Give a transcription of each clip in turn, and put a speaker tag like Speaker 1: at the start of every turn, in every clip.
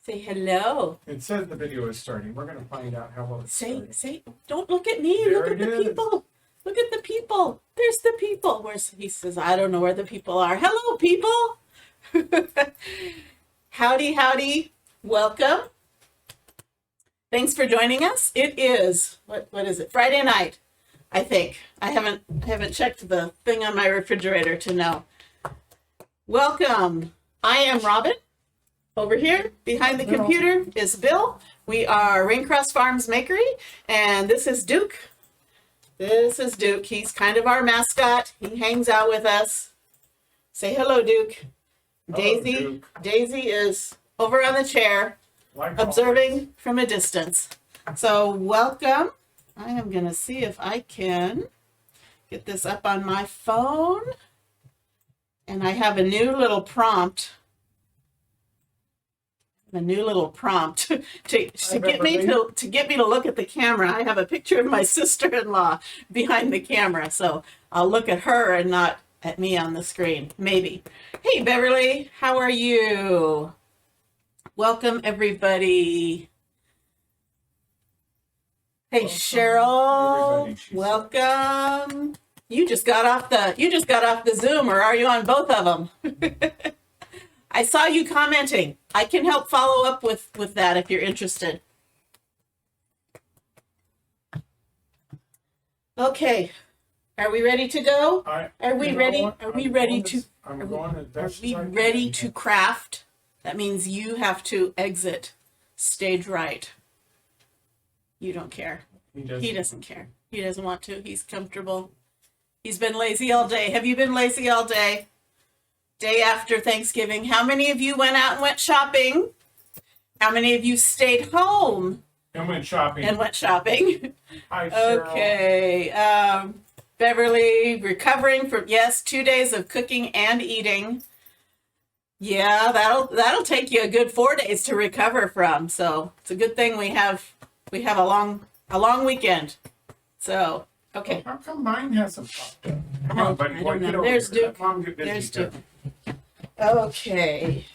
Speaker 1: Say hello.
Speaker 2: It says the video is starting. We're going to find out how well it's starting.
Speaker 1: Say, don't look at me.
Speaker 2: There
Speaker 1: Look at
Speaker 2: it
Speaker 1: the
Speaker 2: is.
Speaker 1: people. Look at the people. There's the people. He says, I don't know where the people are. Hello, people. Howdy, howdy. Welcome. Thanks for joining us. It is, what is it? Friday night, I think. I haven't checked the thing on my refrigerator to know. Welcome. I am Robin. Over here, behind the computer, is Bill. We are Ringcrest Farms Makery, and this is Duke. This is Duke. He's kind of our mascot. He hangs out with us. Say hello, Duke.
Speaker 2: Hello,
Speaker 1: Daisy.
Speaker 2: Duke.
Speaker 1: Daisy is over on the chair,
Speaker 2: Like
Speaker 1: observing
Speaker 2: always.
Speaker 1: from a distance. So welcome. I am going to see if I can get this up on my phone. And I have a new little prompt. To get me to look at the camera. I have a picture of my sister-in-law behind the camera, so I'll look at her and not at me on the screen, maybe. Hey, Beverly, how are you? Welcome, everybody. Hey, Cheryl,
Speaker 2: everybody, she
Speaker 1: welcome. You just got off the Zoom, or are you on both of them? I saw you commenting. I can help follow up with that if you're interested. Okay. Are we ready to go? Are we ready to craft? That means you have to exit stage right. You don't care. He doesn't care. He doesn't want to. He's comfortable. He's been lazy all day. Have you been lazy all day? Day after Thanksgiving. How many of you went out and went shopping? How many of you stayed home
Speaker 2: And went shopping.
Speaker 1: Hi,
Speaker 2: Cheryl.
Speaker 1: Okay. Beverly, recovering from, yes, 2 days of cooking and eating. Yeah, that'll take you a good 4 days to recover from. So it's a good thing we have a long weekend. So okay.
Speaker 2: How come mine hasn't popped up? Come on, buddy.
Speaker 1: I
Speaker 2: Boy,
Speaker 1: don't
Speaker 2: get
Speaker 1: know.
Speaker 2: over
Speaker 1: There's
Speaker 2: here. Let
Speaker 1: Duke.
Speaker 2: Mom get busy
Speaker 1: There's
Speaker 2: here.
Speaker 1: Duke. Okay.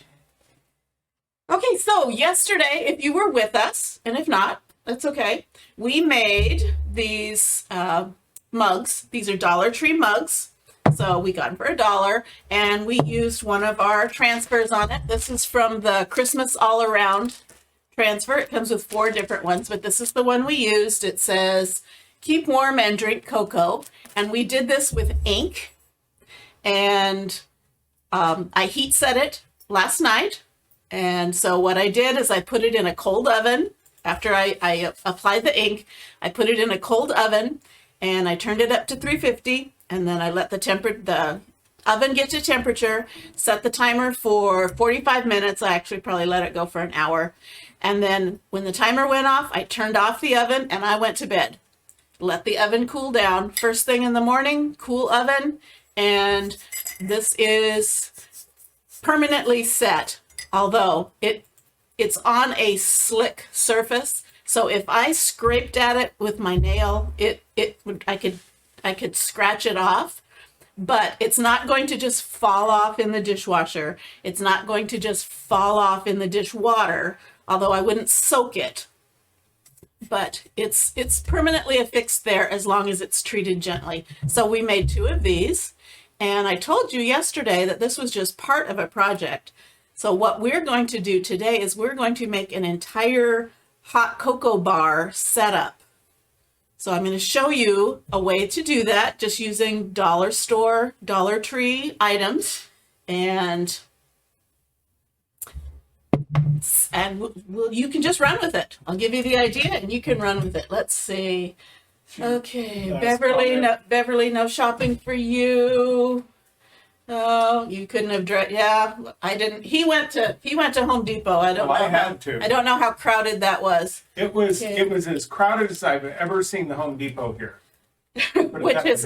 Speaker 1: Okay, so yesterday, if you were with us, and if not, that's okay. We made these mugs. These are Dollar Tree mugs. So we got them for $1, and we used one of our transfers on it. This is from the Christmas All Around transfer. It comes with 4 different ones, but this is the one we used. It says, keep warm and drink cocoa. And we did this with ink. And I heat set it last night. And so what I did is I put it in a cold oven. After I applied the ink, I put it in a cold oven and I turned it up to 350. And then I let the oven get to temperature, set the timer for 45 minutes. I actually probably let it go for an hour. And then when the timer went off, I turned off the oven and I went to bed. Let the oven cool down. First thing in the morning, cool oven. And this is permanently set, although it's on a slick surface. So if I scraped at it with my nail, I could scratch it off, but it's not going to just fall off in the dishwasher. It's not going to just fall off in the dishwater, although I wouldn't soak it. But it's permanently affixed there as long as it's treated gently. So we made 2 of these, and I told you yesterday that this was just part of a project. So what we're going to do today is we're going to make an entire hot cocoa bar setup. So I'm going to show you a way to do that just using dollar store, Dollar Tree items, and you can just run with it. I'll give you the idea and you can run with it. Let's see. Okay, Beverly, no shopping for you. Oh, you couldn't have yeah, I didn't. He went to Home Depot. I don't know.
Speaker 2: I had to.
Speaker 1: I don't know how crowded that was.
Speaker 2: It was as crowded as I've ever seen the Home Depot here.
Speaker 1: which is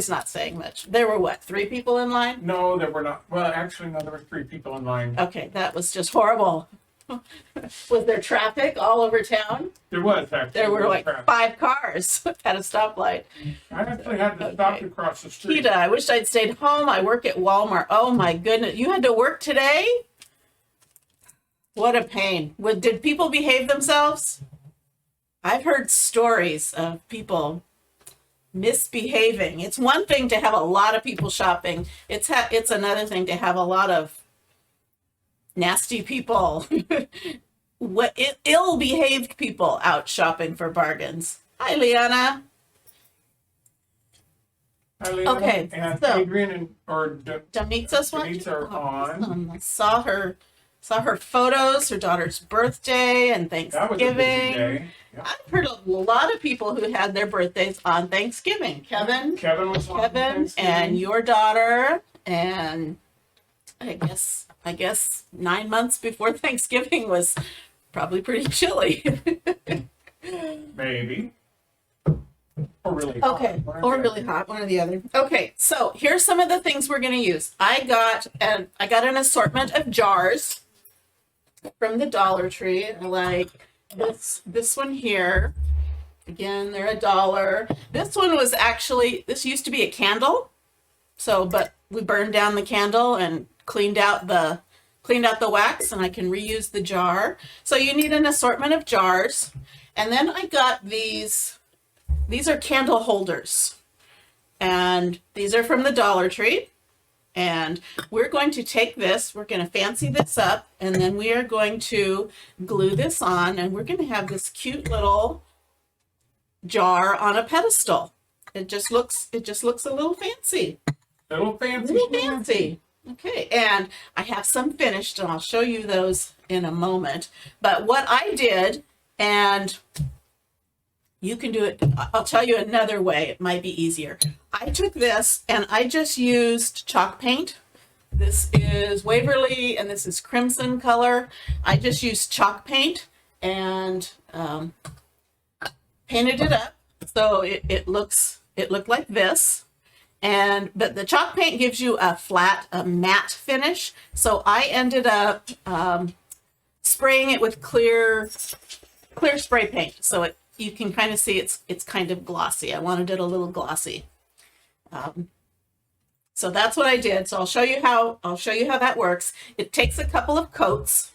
Speaker 1: not saying much. There were 3 people in line?
Speaker 2: No, there were not. Well, actually, no, there were 3 people in line.
Speaker 1: Okay, that was just horrible. Was there traffic all over town?
Speaker 2: There was, actually.
Speaker 1: There were like
Speaker 2: traffic.
Speaker 1: 5 cars at a stoplight.
Speaker 2: I actually had to stop across the street.
Speaker 1: Tita, I wish I'd stayed home. I work at Walmart. Oh my goodness. You had to work today? What a pain. Did people behave themselves? I've heard stories of people misbehaving. It's one thing to have a lot of people shopping. It's another thing to have a lot of nasty people, ill-behaved people out shopping for bargains. Hi, Liana.
Speaker 2: Hi, Lena.
Speaker 1: Okay,
Speaker 2: And
Speaker 1: so
Speaker 2: Adrian and
Speaker 1: Danitza's one.
Speaker 2: Denise are on.
Speaker 1: I saw her photos, her daughter's birthday and
Speaker 2: That was a busy
Speaker 1: Thanksgiving.
Speaker 2: day. Yeah.
Speaker 1: I've heard a lot of people who had their birthdays on Thanksgiving. Kevin
Speaker 2: Kevin was on Thanksgiving.
Speaker 1: and your daughter, and I guess 9 months before Thanksgiving was probably pretty chilly.
Speaker 2: Maybe. Or really hot.
Speaker 1: Okay, or really hot, one or the other. Okay, so here's some of the things we're going to use. I got an assortment of jars from the Dollar Tree. I like this one here. Again, they're $1. This one was this used to be a candle. But we burned down the candle and cleaned out the wax, and I can reuse the jar. So you need an assortment of jars. And then I got these are candle holders. And these are from the Dollar Tree. And we're going to take this, we're going to fancy this up, and then we are going to glue this on, and we're going to have this cute little jar on a pedestal. It just looks a little fancy.
Speaker 2: Little fancy.
Speaker 1: Little fancy. Okay, and I have some finished, and I'll show you those in a moment. But what I did, and you can do it, I'll tell you another way, it might be easier. I took this and I just used chalk paint. This is Waverly and this is crimson color. I just used chalk paint and painted it up so it looked like this. But the chalk paint gives you a matte finish. So I ended up spraying it with clear spray paint. So you can kind of see it's kind of glossy. I wanted it a little glossy. So that's what I did. So I'll show you how that works. It takes a couple of coats.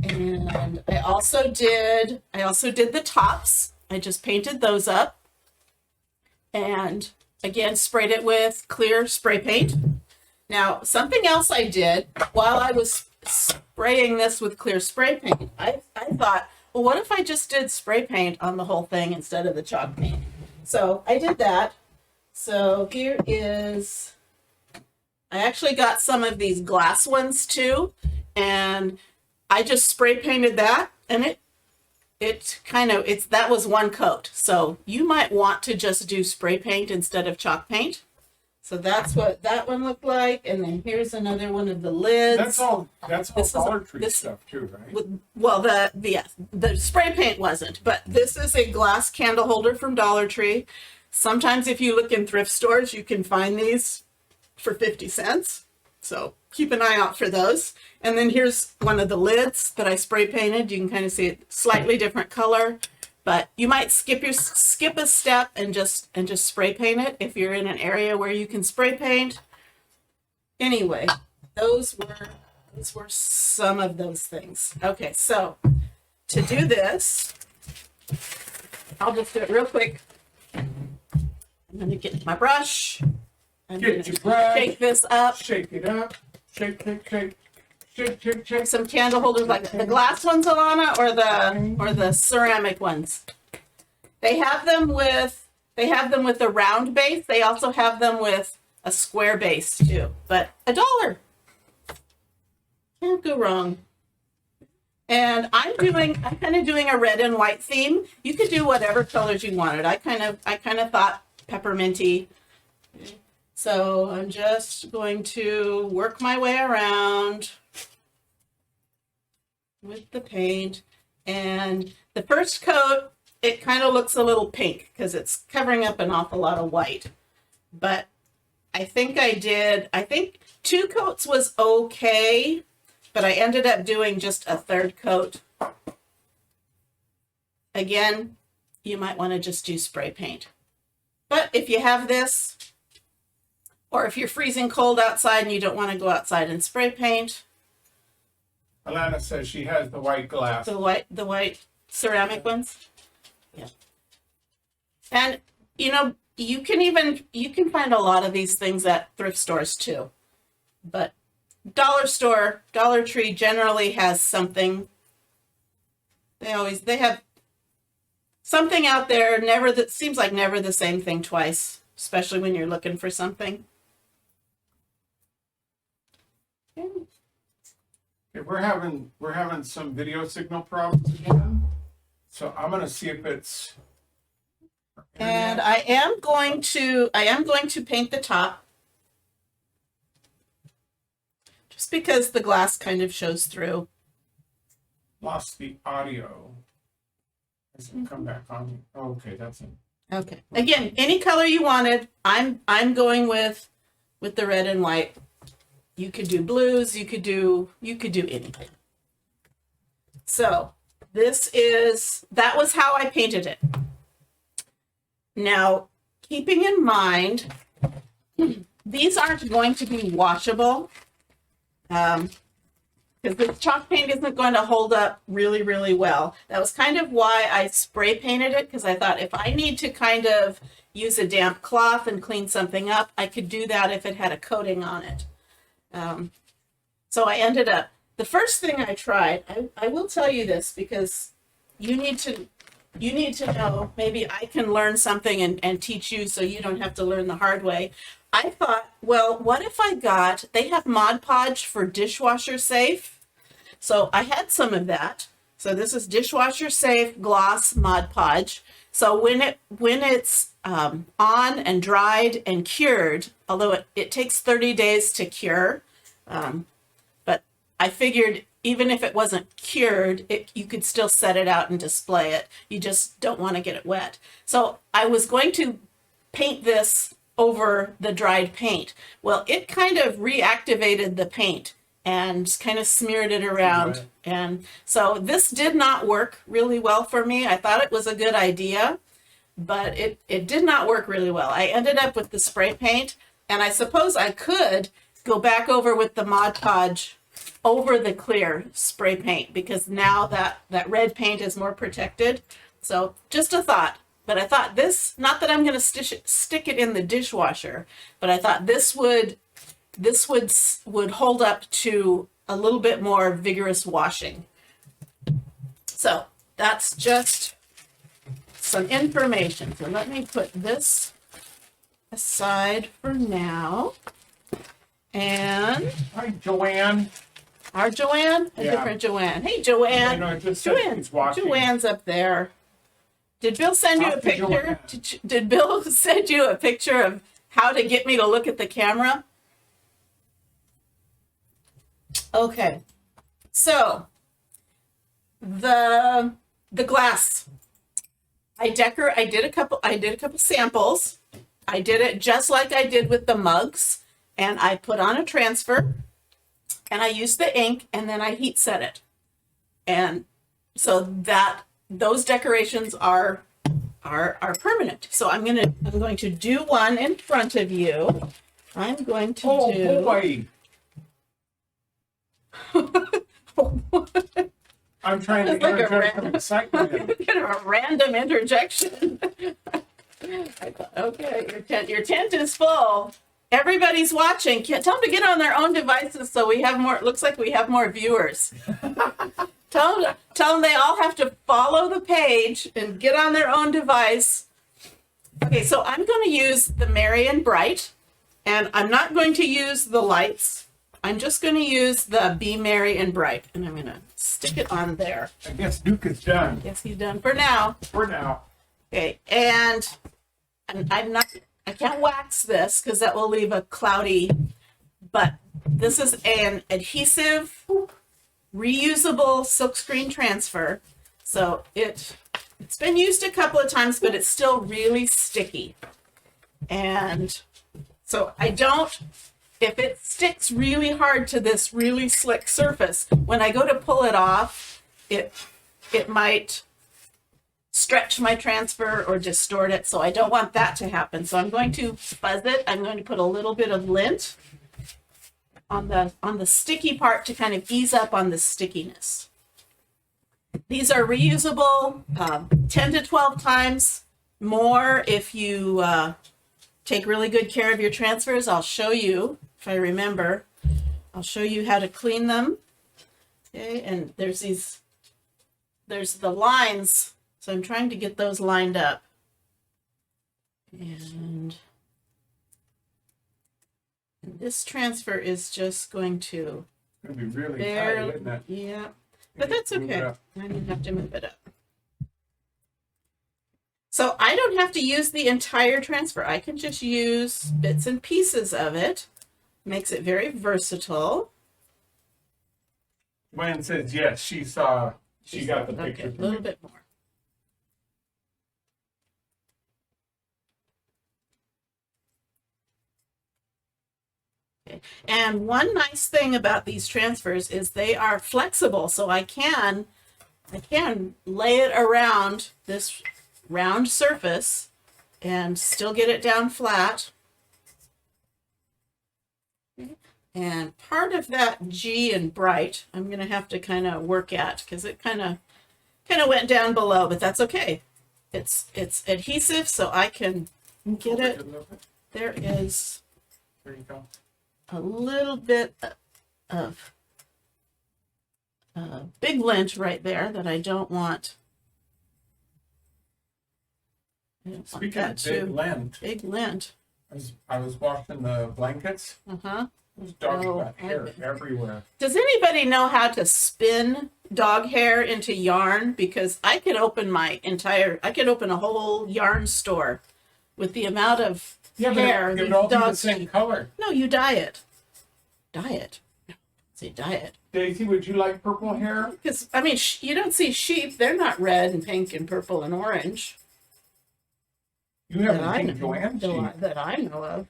Speaker 1: And I also did the tops. I just painted those up. And again, sprayed it with clear spray paint. Now, something else I did while I was spraying this with clear spray paint, I thought, well, what if I just did spray paint on the whole thing instead of the chalk paint? So I did that. So here is, I actually got some of these glass ones too, and I just spray painted that, and that was one coat. So you might want to just do spray paint instead of chalk paint. So that's what that one looked like. And then here's another one of the lids.
Speaker 2: That's all Dollar Tree stuff too, right?
Speaker 1: Well, the spray paint wasn't, but this is a glass candle holder from Dollar Tree. Sometimes if you look in thrift stores, you can find these for 50 cents. So keep an eye out for those. And then here's one of the lids that I spray painted. You can kind of see it, slightly different color. But you might skip a step and just spray paint it if you're in an area where you can spray paint. Anyway, those were some of those things. Okay, so to do this, I'll just do it real quick. I'm going to get my brush. I'm going to shake this up.
Speaker 2: Shake it up. Shake. Shake.
Speaker 1: Some candle holders like the glass ones, Alana, or the ceramic ones. They have them with a round base. They also have them with a square base too. But $1. Can't go wrong. And I'm kind of doing a red and white theme. You could do whatever colors you wanted. I kind of thought pepperminty. So I'm just going to work my way around with the paint. And the first coat, it kind of looks a little pink because it's covering up an awful lot of white. But I think 2 coats was okay, but I ended up doing just a 3rd coat. Again, you might want to just do spray paint. But if you have this, or if you're freezing cold outside and you don't want to go outside and spray paint,
Speaker 2: Alana says she has the white glass.
Speaker 1: The white ceramic ones. Yeah. And you know, you can find a lot of these things at thrift stores too. But dollar store, Dollar Tree generally has something. They have something out there, never that seems like never the same thing twice, especially when you're looking for something. Okay.
Speaker 2: Okay, we're having some video signal problems again. So I'm gonna see if it's.
Speaker 1: And I am going to paint the top. Just because the glass kind of shows through.
Speaker 2: Lost the audio. Has it come back on? Okay, that's it.
Speaker 1: Okay. Again, any color you wanted. I'm going with the red and white. You could do blues, you could do anything. So that was how I painted it. Now, keeping in mind, these aren't going to be washable. Because the chalk paint isn't going to hold up really, really well. That was kind of why I spray painted it, because I thought if I need to kind of use a damp cloth and clean something up, I could do that if it had a coating on it. So I ended up, the first thing I tried, I will tell you this because you need to know, maybe I can learn something and teach you so you don't have to learn the hard way. I thought, well, what if they have Mod Podge for dishwasher safe. So I had some of that. So this is dishwasher safe gloss Mod Podge. So when it's on and dried and cured, although it takes 30 days to cure, but I figured even if it wasn't cured, you could still set it out and display it. You just don't want to get it wet. So I was going to paint this over the dried paint. Well, it kind of reactivated the paint and kind of smeared it around.
Speaker 2: Right.
Speaker 1: And so this did not work really well for me. I thought it was a good idea, but it did not work really well. I ended up with the spray paint, and I suppose I could go back over with the Mod Podge over the clear spray paint, because now that red paint is more protected. So just a thought. But I thought this, not that I'm going to stick it in the dishwasher, but I thought this would hold up to a little bit more vigorous washing. So that's just some information. So let me put this aside for now. And
Speaker 2: Hi, Joanne.
Speaker 1: our Joanne, a
Speaker 2: Yeah.
Speaker 1: different Joanne. Hey, Joanne.
Speaker 2: I know, it just said she's watching.
Speaker 1: Joanne's up there. Did Bill send you a
Speaker 2: Talk to
Speaker 1: picture?
Speaker 2: Joanne.
Speaker 1: Did Bill send you a picture of how to get me to look at the camera? Okay. So the glass. I did a couple samples. I did it just like I did with the mugs, and I put on a transfer, and I used the ink, and then I heat set it. And so those decorations are permanent. So I'm going to do one in front of you. I'm going to do.
Speaker 2: Boy. I'm trying to
Speaker 1: It's like a
Speaker 2: interject some excitement in.
Speaker 1: Kind of a random interjection. Okay, your tent is full. Everybody's watching. Tell them to get on their own devices so we have more. It looks like we have more viewers. Tell them they all have to follow the page and get on their own device. Okay, so I'm going to use the Merry and Bright, and I'm not going to use the lights. I'm just going to use the Be Merry and Bright, and I'm going to stick it on there.
Speaker 2: I guess Duke is done.
Speaker 1: Yes, he's done for now.
Speaker 2: For now.
Speaker 1: Okay, and I can't wax this because that will leave a cloudy, but this is an adhesive, reusable silkscreen transfer. So it's been used a couple of times, but it's still really sticky. And so if it sticks really hard to this really slick surface, when I go to pull it off, it might stretch my transfer or distort it. So I don't want that to happen. So I'm going to fuzz it. I'm going to put a little bit of lint. on the sticky part to kind of ease up on the stickiness. These are reusable 10 to 12 times more if you take really good care of your transfers. I'll show you, if I remember, I'll show you how to clean them. Okay, and there's the lines, so I'm trying to get those lined up. And this transfer is just going to
Speaker 2: It's going to be really tight, isn't it?
Speaker 1: yeah, but that's okay. I don't have to move it up. So I don't have to use the entire transfer. I can just use bits and pieces of it. Makes it very versatile.
Speaker 2: Gwen says yes, she got the picture.
Speaker 1: Okay, a little bit more. Okay. And one nice thing about these transfers is they are flexible, so I can lay it around this round surface and still get it down flat. Okay. And part of that G and bright, I'm going to have to kind of work at because it kind of went down below, but that's okay. It's adhesive, so I can get it. There is
Speaker 2: There you go.
Speaker 1: a little bit of big lint right there that I don't want. I don't want
Speaker 2: Speaking
Speaker 1: that
Speaker 2: of big lint,
Speaker 1: big lint.
Speaker 2: I was washing the blankets. Those dogs got hair everywhere.
Speaker 1: Does anybody know how to spin dog hair into yarn? Because I could open a whole yarn store with the amount of hair
Speaker 2: it
Speaker 1: these
Speaker 2: would all be the
Speaker 1: dogs
Speaker 2: same
Speaker 1: eat.
Speaker 2: color.
Speaker 1: No, you dye it. Dye it. Say dye it.
Speaker 2: Daisy, would you like purple hair?
Speaker 1: Because, I mean, you don't see sheep. They're not red and pink and purple and orange.
Speaker 2: You haven't seen Joanne's sheep.
Speaker 1: That I know of.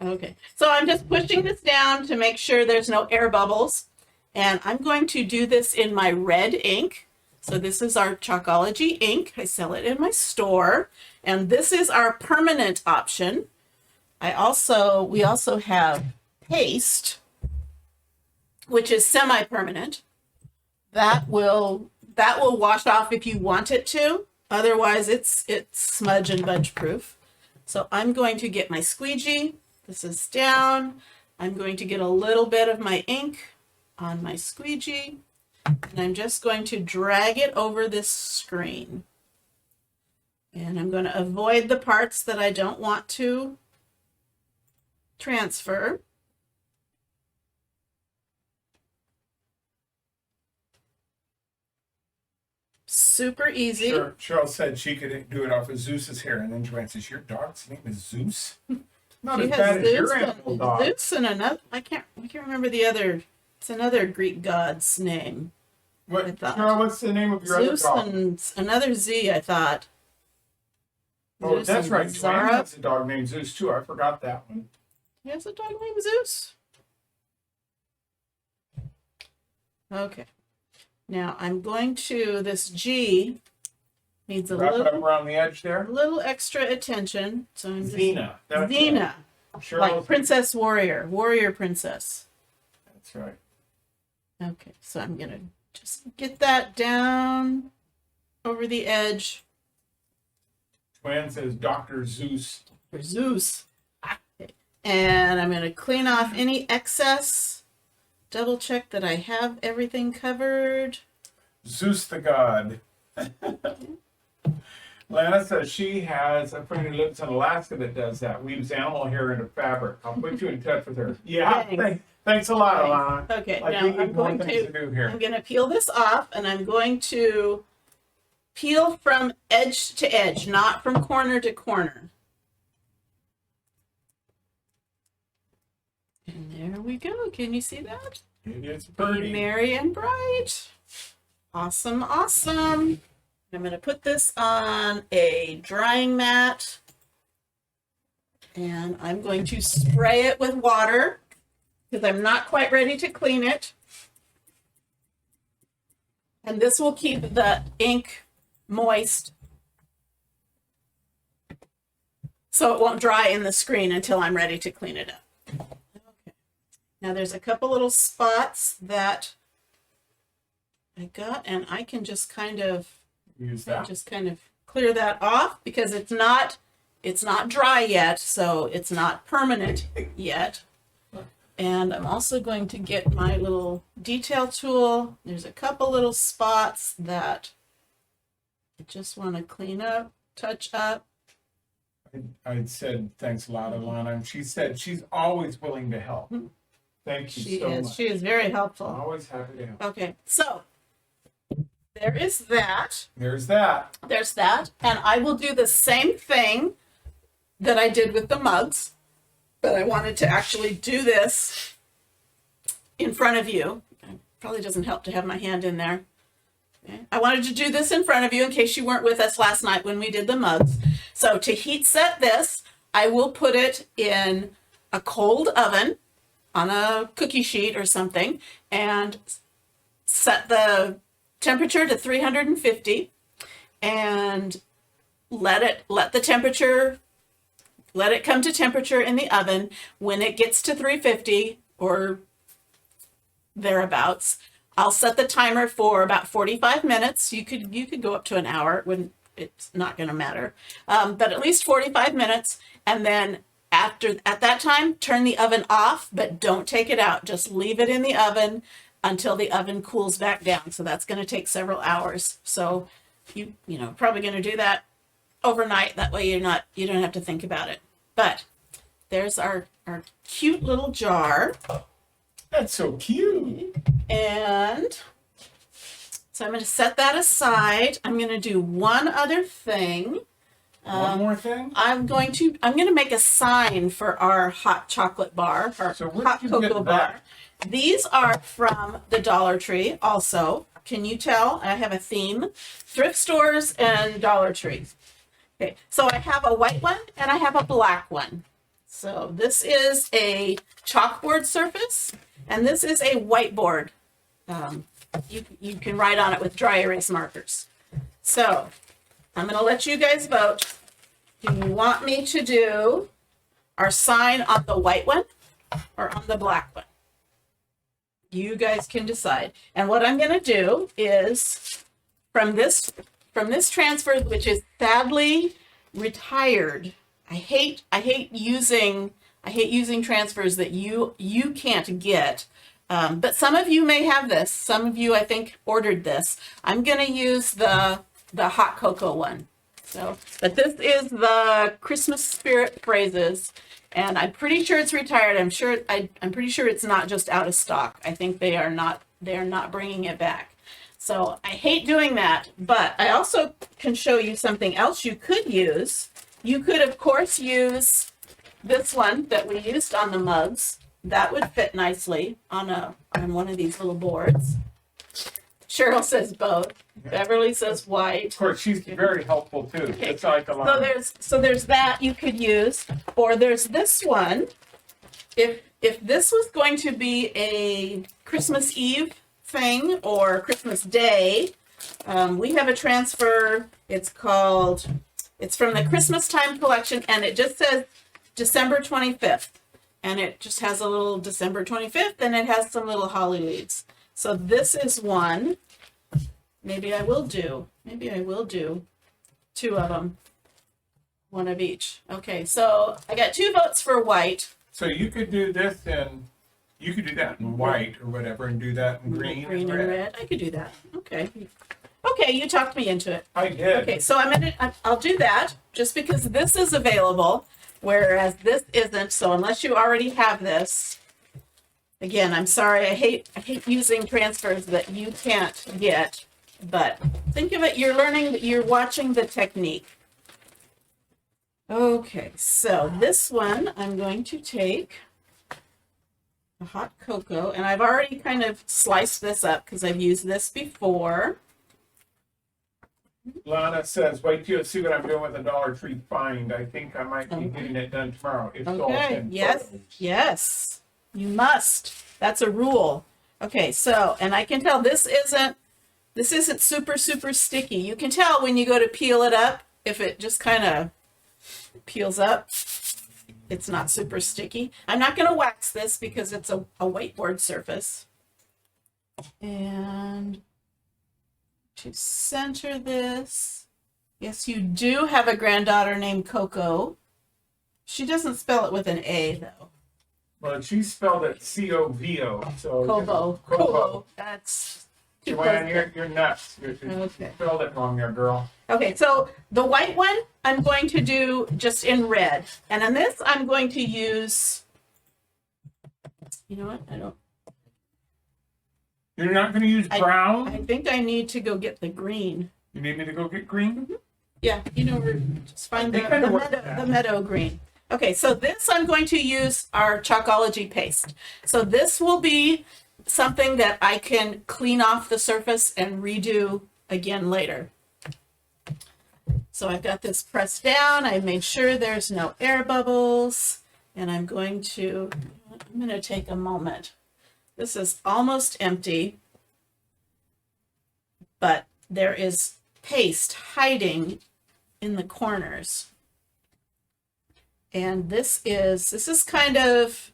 Speaker 1: Okay. So I'm just pushing this down to make sure there's no air bubbles. And I'm going to do this in my red ink. So this is our Chalkology ink. I sell it in my store. And this is our permanent option. We also have paste, which is semi-permanent. That will wash off if you want it to. Otherwise, it's smudge and budge proof. So I'm going to get my squeegee. This is down. I'm going to get a little bit of my ink on my squeegee. And I'm just going to drag it over this screen. And I'm going to avoid the parts that I don't want to transfer. Super easy.
Speaker 2: Cheryl said she could do it off of Zeus's hair, and then Joanne says, "Your dog's name is Zeus." Not as bad as your animal dog.
Speaker 1: Zeus and another. I can't remember the other. It's another Greek god's name.
Speaker 2: What, Cheryl, what's the name of your
Speaker 1: Zeus
Speaker 2: other dog?
Speaker 1: and another Z. I thought.
Speaker 2: Oh,
Speaker 1: Zeus
Speaker 2: that's
Speaker 1: and
Speaker 2: right. Joanne
Speaker 1: Zara.
Speaker 2: has a dog named Zeus too. I forgot that one.
Speaker 1: He has a dog named Zeus. Okay. Now I'm going to, this G needs a
Speaker 2: Wrap it up
Speaker 1: little
Speaker 2: around the edge there.
Speaker 1: extra attention. So I'm just
Speaker 2: Xena. That's
Speaker 1: Xena,
Speaker 2: right. Cheryl,
Speaker 1: like princess warrior princess.
Speaker 2: That's right.
Speaker 1: Okay, so I'm gonna just get that down over the edge
Speaker 2: Joanne says Dr. Zeus.
Speaker 1: for Zeus. Okay. And I'm gonna clean off any excess. Double check that I have everything covered.
Speaker 2: Zeus the god. Lana says she has a friend who lives in Alaska that does that. Weaves animal hair into fabric. I'll put you in touch with her. Yeah, thanks a lot, Alana.
Speaker 1: Okay,
Speaker 2: Like,
Speaker 1: now
Speaker 2: we need
Speaker 1: I'm
Speaker 2: more
Speaker 1: going
Speaker 2: things to do here.
Speaker 1: I'm going to peel this off, and I'm going to peel from edge to edge, not from corner to corner. And there we go. Can you see that?
Speaker 2: It is
Speaker 1: Be
Speaker 2: pretty.
Speaker 1: merry and bright. Awesome, awesome. I'm going to put this on a drying mat, and I'm going to spray it with water because I'm not quite ready to clean it. And this will keep the ink moist so it won't dry in the screen until I'm ready to clean it up. Okay. Now there's a couple little spots that I got, and I can just kind of clear that off because it's not dry yet, so it's not permanent yet. And I'm also going to get my little detail tool. There's a couple little spots that I just want to clean up, touch up.
Speaker 2: I said thanks a lot, Alana, and she said she's always willing to help. Thank you much.
Speaker 1: She is very helpful.
Speaker 2: Always happy to help.
Speaker 1: Okay, so there is that.
Speaker 2: There's that.
Speaker 1: There's that. And I will do the same thing that I did with the mugs, but I wanted to actually do this in front of you. It probably doesn't help to have my hand in there. Okay. I wanted to do this in front of you in case you weren't with us last night when we did the mugs. So to heat set this, I will put it in a cold oven on a cookie sheet or something and set the temperature to 350 and let it come to temperature in the oven. When it gets to 350 or thereabouts, I'll set the timer for about 45 minutes. You could go up to an hour when it's not going to matter, but at least 45 minutes. And then at that time, turn the oven off, but don't take it out. Just leave it in the oven until the oven cools back down. So that's going to take several hours. So you know, probably going to do that overnight. That way you don't have to think about it. But there's our cute little jar.
Speaker 2: That's so cute.
Speaker 1: And so I'm going to set that aside. I'm going to do one other thing.
Speaker 2: One more thing?
Speaker 1: I'm going to make a sign for our hot chocolate bar, our hot cocoa bar. These are from the Dollar Tree also. Can you tell? I have a theme. Thrift stores and Dollar Tree. Okay, so I have a white one and I have a black one. So this is a chalkboard surface and this is a whiteboard. You can write on it with dry erase markers. So I'm going to let you guys vote. Do you want me to do our sign on the white one or on the black one? You guys can decide. And what I'm going to do is from this transfer, which is sadly retired. I hate using transfers that you can't get. But some of you may have this. Some of you, I think, ordered this. I'm going to use the hot cocoa one. So, but this is the Christmas spirit phrases, and I'm pretty sure it's retired. I'm pretty sure it's not just out of stock. I think they are not bringing it back. So I hate doing that, but I also can show you something else you could use. You could, of course, use this one that we used on the mugs. That would fit nicely on one of these little boards. Cheryl says both. Beverly says white.
Speaker 2: Of course, she's very helpful too.
Speaker 1: Okay.
Speaker 2: It's like a lot.
Speaker 1: So there's that you could use, or there's this one. If this was going to be a Christmas Eve thing or Christmas Day, we have a transfer. It's from the Christmas Time collection, and it just says December 25th. And it just has a little December 25th, and it has some little holly leaves. So this is one. Maybe I will do two of them. One of each. Okay, so I got 2 votes for white.
Speaker 2: So you could do this you could do that in white or whatever and do that in green and red.
Speaker 1: I could do that. Okay. Okay, you talked me into it.
Speaker 2: I did.
Speaker 1: Okay, so I'll do that just because this is available. Whereas this isn't, so unless you already have this, again, I'm sorry, I hate using transfers that you can't get, but think of it, you're watching the technique. Okay, so this one, I'm going to take a hot cocoa, and I've already kind of sliced this up because I've used this before.
Speaker 2: Lana says, wait till you see what I'm doing with the Dollar Tree find. I think I might be getting it done tomorrow. If so,
Speaker 1: Okay, yes, you must. That's a rule. Okay, so, and I can tell this isn't super, super sticky. You can tell when you go to peel it up, if it just kind of peels up. it's not super sticky. I'm not going to wax this because it's a whiteboard surface. And to center this, yes, you do have a granddaughter named Coco. She doesn't spell it with an A, though.
Speaker 2: Well, she spelled it C-O-V-O. So
Speaker 1: Covo. Covo. That's too
Speaker 2: Joanne,
Speaker 1: close.
Speaker 2: you're nuts. You
Speaker 1: Okay.
Speaker 2: spelled it wrong there, girl.
Speaker 1: Okay, so the white one I'm going to do just in red. And on this, I'm going to use, you know what? I don't.
Speaker 2: You're not going to use brown?
Speaker 1: I think I need to go get the green.
Speaker 2: You need me to go get green?
Speaker 1: Yeah, you know, just find
Speaker 2: I think I know what
Speaker 1: the meadow green. Okay, so this I'm going to use our Chalkology paste. So this will be something that I can clean off the surface and redo again later. So I've got this pressed down. I made sure there's no air bubbles. And I'm going to take a moment. This is almost empty, but there is paste hiding in the corners. And this is kind of,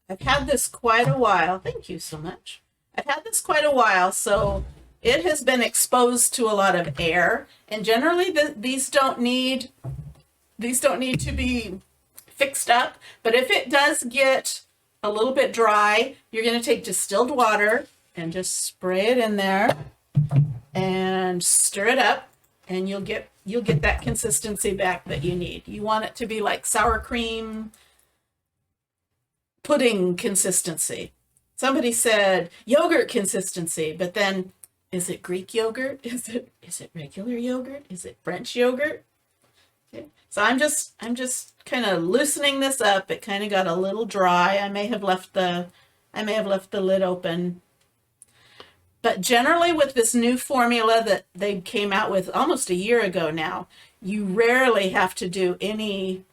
Speaker 1: I've had this quite a while. Thank you so much. I've had this quite a while, so it has been exposed to a lot of air. And generally, these don't need to be fixed up. But if it does get a little bit dry, you're going to take distilled water and just spray it in there and stir it up, and you'll get that consistency back that you need. You want it to be like sour cream pudding consistency. Somebody said yogurt consistency, but then is it Greek yogurt? Is it regular yogurt? Is it French yogurt? Okay. So I'm just kind of loosening this up. It kind of got a little dry. I may have left the lid open. But generally with this new formula that they came out with almost a year ago now, you rarely have to do any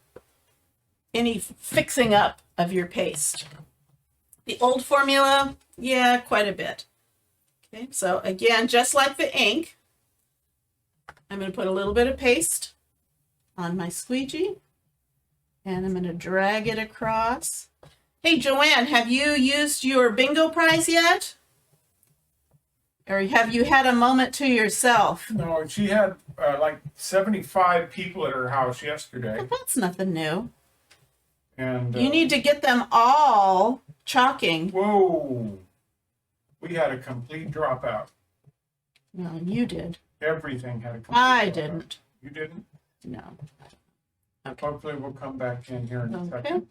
Speaker 1: fixing up of your paste. The old formula, yeah, quite a bit. Okay, so again, just like the ink, I'm going to put a little bit of paste on my squeegee, and I'm going to drag it across. Hey, Joanne, have you used your bingo prize yet? Or have you had a moment to yourself?
Speaker 2: No, she had like 75 people at her house yesterday.
Speaker 1: Well, that's nothing new.
Speaker 2: And
Speaker 1: You need to get them all chalking.
Speaker 2: Whoa. We had a complete dropout.
Speaker 1: No, you did.
Speaker 2: Everything had a complete
Speaker 1: I
Speaker 2: dropout.
Speaker 1: didn't.
Speaker 2: You didn't?
Speaker 1: No. Okay.
Speaker 2: Hopefully we'll come back in here in a
Speaker 1: Okay.
Speaker 2: second.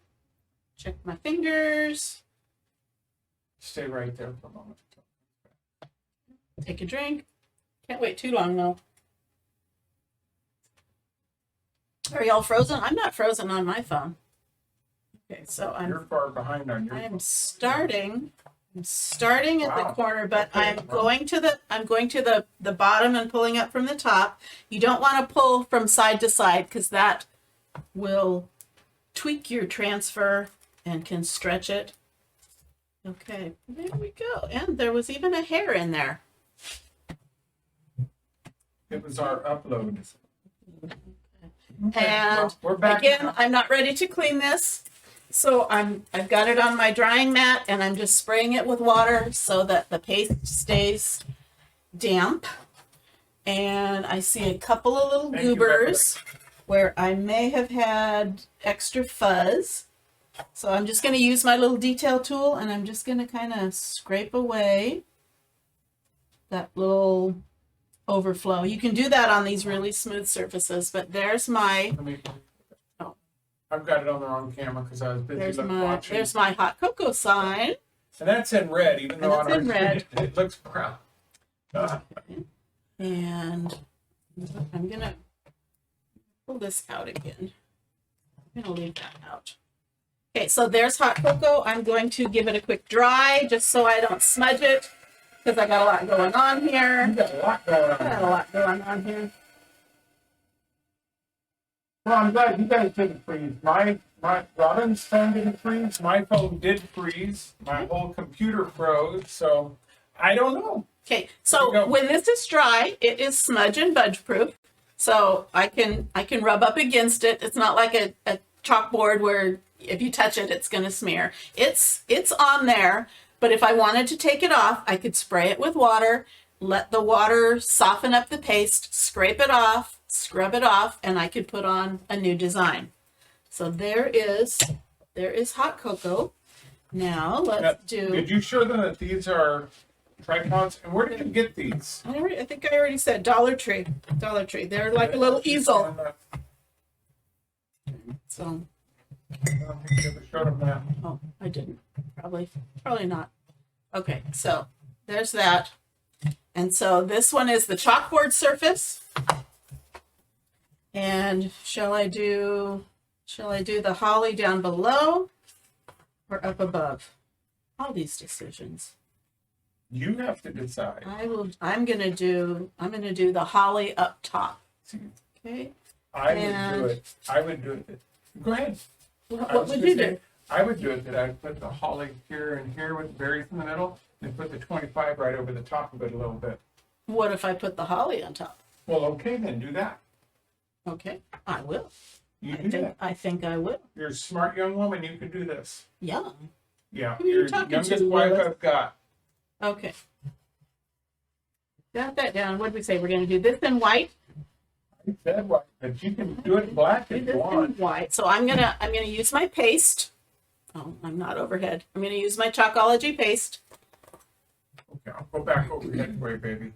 Speaker 1: Check my fingers.
Speaker 2: Stay right there for a moment.
Speaker 1: Take a drink. Can't wait too long though. Are y'all frozen? I'm not frozen on my phone. Okay, so
Speaker 2: You're far behind on your
Speaker 1: I'm starting at the
Speaker 2: Wow.
Speaker 1: corner, but
Speaker 2: Okay.
Speaker 1: I'm going to the bottom and pulling up from the top. You don't want to pull from side to side because that will tweak your transfer and can stretch it. Okay, there we go. And there was even a hair in there.
Speaker 2: It was our upload. Okay,
Speaker 1: And
Speaker 2: we're back
Speaker 1: again,
Speaker 2: now.
Speaker 1: I'm not ready to clean this. So I've got it on my drying mat and I'm just spraying it with water so that the paste stays damp. And I see a couple of little
Speaker 2: Thank you,
Speaker 1: goobers where I may have had extra fuzz. So I'm just going to use my little detail tool and I'm just going to kind of scrape away that little overflow. You can do that on these really smooth surfaces, but there's my Oh.
Speaker 2: I've got it on the wrong camera because I was busy watching.
Speaker 1: there's my hot cocoa sign.
Speaker 2: And that's in red, even though
Speaker 1: And
Speaker 2: on
Speaker 1: it's in
Speaker 2: our
Speaker 1: red.
Speaker 2: it looks brown.
Speaker 1: And I'm gonna pull this out again. I'm gonna leave that out. Okay, so there's hot cocoa. I'm going to give it a quick dry just so I don't smudge it because I got a lot going on
Speaker 2: You
Speaker 1: here.
Speaker 2: got a lot going
Speaker 1: I got a
Speaker 2: on.
Speaker 1: lot going on here.
Speaker 2: Well, I'm glad you guys didn't freeze. My Robin's phone didn't freeze. My phone did freeze. My whole computer froze. So I don't know.
Speaker 1: Okay,
Speaker 2: There you
Speaker 1: so
Speaker 2: go.
Speaker 1: when this is dry, it is smudge and budge proof. So I can rub up against it. It's not like a chalkboard where if you touch it, it's going to smear. It's on there, but if I wanted to take it off, I could spray it with water, let the water soften up the paste, scrape it off, scrub it off, and I could put on a new design. So there is hot cocoa. Now let's do.
Speaker 2: Did you show them that these are tripods? And where did you get these?
Speaker 1: I think I already said Dollar Tree. Dollar Tree. They're like a little easel. So.
Speaker 2: I don't think you ever showed them that.
Speaker 1: Oh, I didn't. Probably not. Okay, so there's that. And so this one is the chalkboard surface. And shall I do the holly down below or up above? All these decisions.
Speaker 2: You have to decide.
Speaker 1: I'm gonna do the holly up top. Okay.
Speaker 2: I would do it. Go ahead.
Speaker 1: What would you do?
Speaker 2: I would do it that I'd put the holly here and here with berries in the middle, and put the 25 right over the top of it a little bit.
Speaker 1: What if I put the holly on top?
Speaker 2: Well, okay, then do that.
Speaker 1: Okay, I will. I think I will.
Speaker 2: You're a smart young woman. You can do this.
Speaker 1: Young.
Speaker 2: Yeah,
Speaker 1: Who are you
Speaker 2: you're the
Speaker 1: talking
Speaker 2: youngest
Speaker 1: to,
Speaker 2: wife
Speaker 1: Lilith?
Speaker 2: I've got.
Speaker 1: Okay. Got that down. What did we say? We're going to do this in white.
Speaker 2: I said white, but you can do it black
Speaker 1: Do
Speaker 2: if
Speaker 1: this
Speaker 2: you
Speaker 1: in
Speaker 2: want.
Speaker 1: white. So I'm gonna use my paste. Oh, I'm not overhead. I'm gonna use my Chalkology paste.
Speaker 2: Okay, I'll go back overhead way, baby.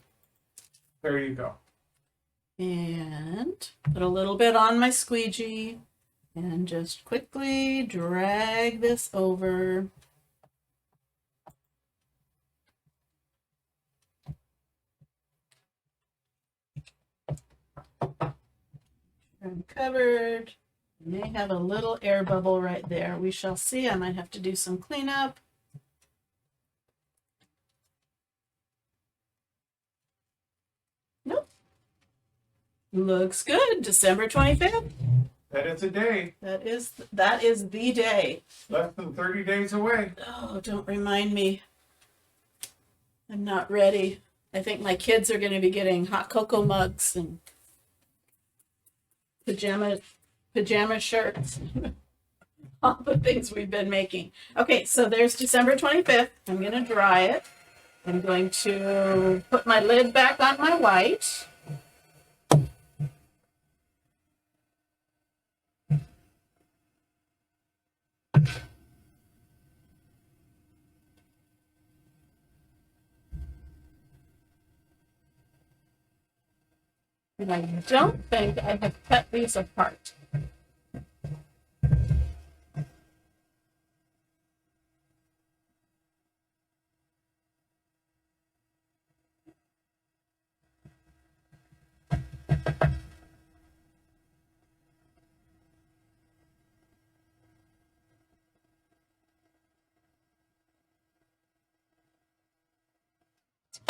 Speaker 2: There you go.
Speaker 1: And put a little bit on my squeegee and just quickly drag this over. I'm covered. May have a little air bubble right there. We shall see. I might have to do some cleanup. Nope. Looks good. December 25th.
Speaker 2: That is a day.
Speaker 1: That is the day.
Speaker 2: Less than 30 days away.
Speaker 1: Oh, don't remind me. I'm not ready. I think my kids are going to be getting hot cocoa mugs and pajama shirts. All the things we've been making. Okay, so there's December 25th. I'm going to dry it. I'm going to put my lid back on my white. And I don't think I have cut these apart.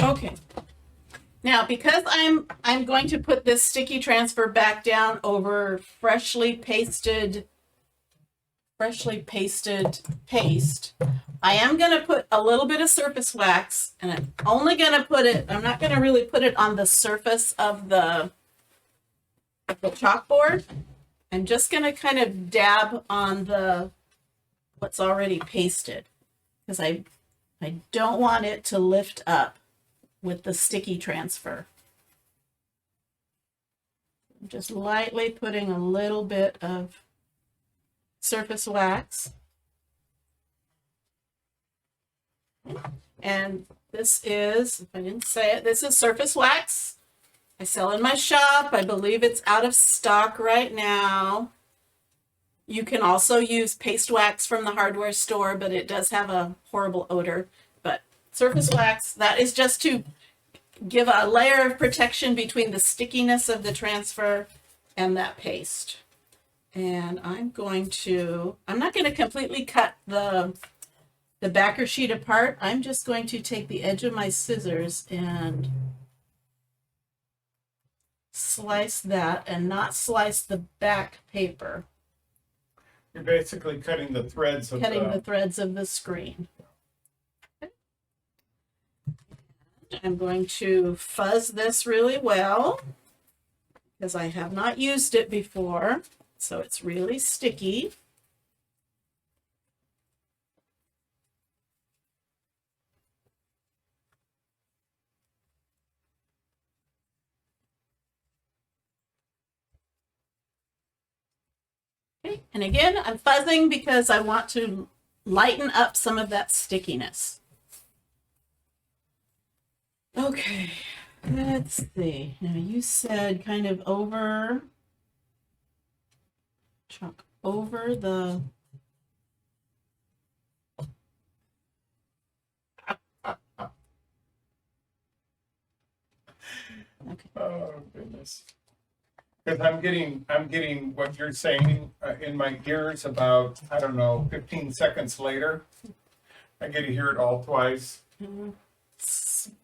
Speaker 1: Okay. Now, because I'm going to put this sticky transfer back down over freshly pasted paste, I am going to put a little bit of surface wax, and I'm only going to put it, I'm not going to really put it on the surface of the chalkboard. I'm just going to kind of dab on what's already pasted, because I don't want it to lift up with the sticky transfer. I'm just lightly putting a little bit of surface wax. And this is, if I didn't say it, this is surface wax. I sell in my shop. I believe it's out of stock right now. You can also use paste wax from the hardware store, but it does have a horrible odor. But surface wax, that is just to give a layer of protection between the stickiness of the transfer and that paste. And I'm not going to completely cut the backer sheet apart. I'm just going to take the edge of my scissors and slice that and not slice the back paper.
Speaker 2: You're basically cutting the threads of
Speaker 1: the screen. Okay. I'm going to fuzz this really well because I have not used it before. So it's really sticky. Okay, and again, I'm fuzzing because I want to lighten up some of that stickiness. Okay, let's see. Now you said kind of over, chalk over the. Okay.
Speaker 2: Oh goodness. Because I'm getting what you're saying in my ears about, I don't know, 15 seconds later. I get to hear it all twice.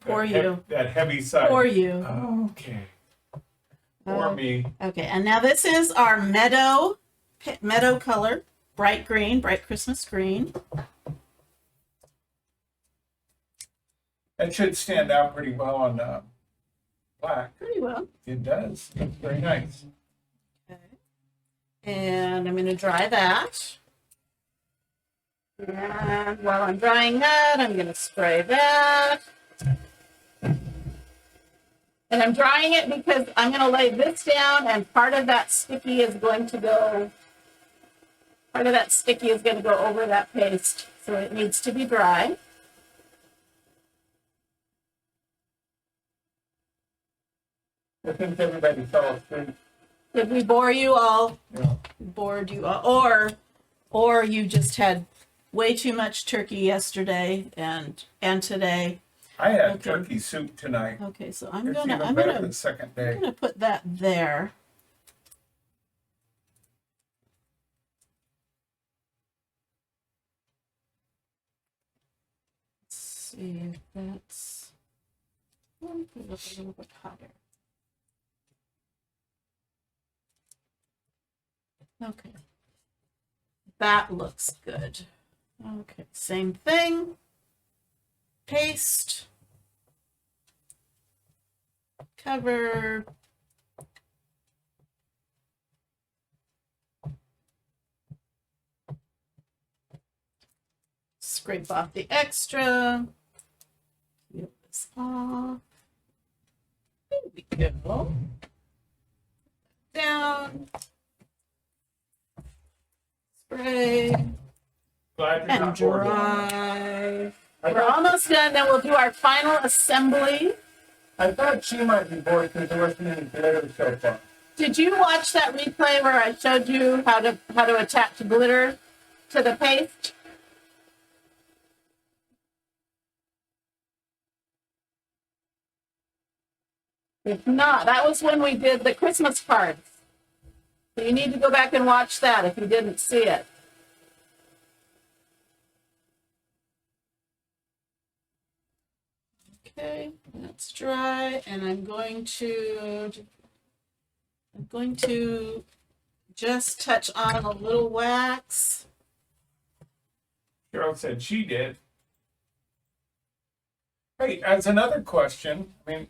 Speaker 1: For you.
Speaker 2: That heavy side.
Speaker 1: For you.
Speaker 2: Okay. For me.
Speaker 1: Okay, and now this is our meadow color, bright green, bright Christmas green.
Speaker 2: That should stand out pretty well on black.
Speaker 1: Pretty well.
Speaker 2: It does. It's very nice.
Speaker 1: Okay. And I'm going to dry that. And while I'm drying that, I'm going to spray that. And I'm drying it because I'm going to lay this down, and part of that sticky is going to go over that paste. So it needs to be dry.
Speaker 2: I think everybody fell asleep.
Speaker 1: Did we bore you all?
Speaker 2: Yeah.
Speaker 1: Bored you all? Or you just had way too much turkey yesterday and today.
Speaker 2: I had
Speaker 1: Okay.
Speaker 2: turkey soup tonight.
Speaker 1: Okay, so
Speaker 2: It's even better the second day.
Speaker 1: I'm gonna put that there. Let's see if that's. Let me put it up a little bit higher. Okay, that looks good. Okay, same thing. Paste. Cover. Scrape off the extra. Peel this off. There we go. Down. Spray.
Speaker 2: Glad you're
Speaker 1: And
Speaker 2: not bored.
Speaker 1: dry.
Speaker 2: I
Speaker 1: We're
Speaker 2: thought-
Speaker 1: almost done. Then we'll do our final assembly.
Speaker 2: I thought she might be bored because there wasn't any glitter so far.
Speaker 1: Did you watch that replay where I showed you how to attach glitter to the paste? If not, that was when we did the Christmas cards. So you need to go back and watch that if you didn't see it. Okay, that's dry, and I'm going to just touch on a little wax.
Speaker 2: Cheryl said she did. Hey, as another question, I mean,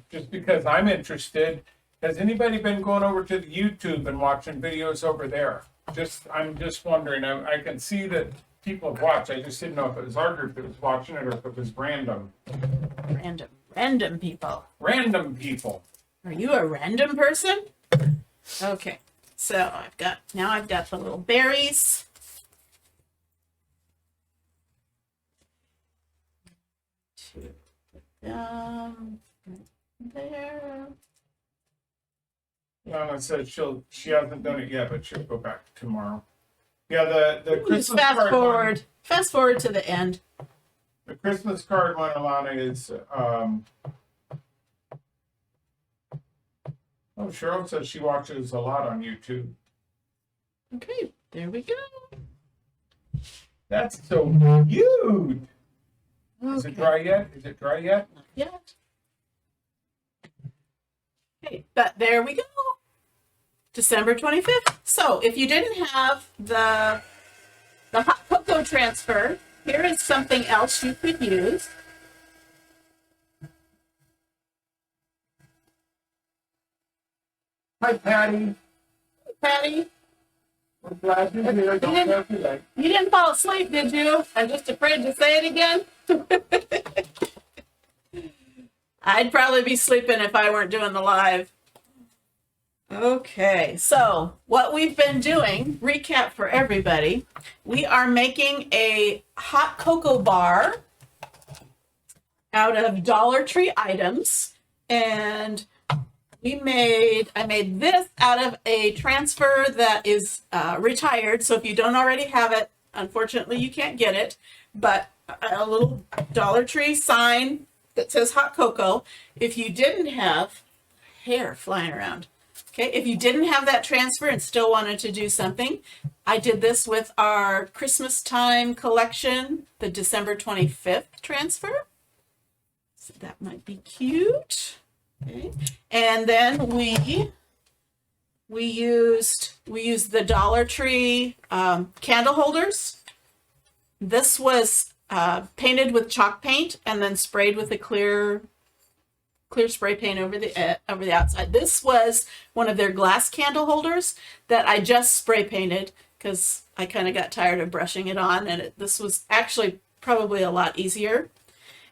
Speaker 2: just because I'm interested, has anybody been going over to the YouTube and watching videos over there? I'm just wondering. I can see that people have watched. I just didn't know if it was our group that was watching it or if it was random.
Speaker 1: Random people.
Speaker 2: Random people.
Speaker 1: Are you a random person? Okay, so I've got the little berries. To put them there.
Speaker 2: Donna said she hasn't done it yet, but she'll go back tomorrow. Yeah, the
Speaker 1: Just
Speaker 2: Christmas
Speaker 1: fast
Speaker 2: card
Speaker 1: forward.
Speaker 2: one.
Speaker 1: Fast forward to the end.
Speaker 2: The Christmas card one, Alana, is oh, Cheryl says she watches a lot on YouTube.
Speaker 1: Okay, there we go.
Speaker 2: That's so cute. Is it dry yet? Is it dry yet?
Speaker 1: Not yet. Okay, but there we go. December 25th. So if you didn't have the hot cocoa transfer, here is something else you could use.
Speaker 2: Hi, Patty.
Speaker 1: Patty?
Speaker 2: We're glad you're here. Don't care if you like.
Speaker 1: You didn't fall asleep, did you? I'm just afraid to say it again. I'd probably be sleeping if I weren't doing the live. Okay, so what we've been doing, recap for everybody, we are making a hot cocoa bar out of Dollar Tree items, and I made this out of a transfer that is retired, so if you don't already have it, unfortunately you can't get it, but a little Dollar Tree sign that says hot cocoa. If you didn't have, hair flying around. Okay, if you didn't have that transfer and still wanted to do something, I did this with our Christmas time collection, the December 25th transfer. So that might be cute. Okay. And then we used the Dollar Tree candle holders. This was painted with chalk paint and then sprayed with a clear spray paint over the outside. This was one of their glass candle holders that I just spray painted because I kind of got tired of brushing it on, and this was actually probably a lot easier.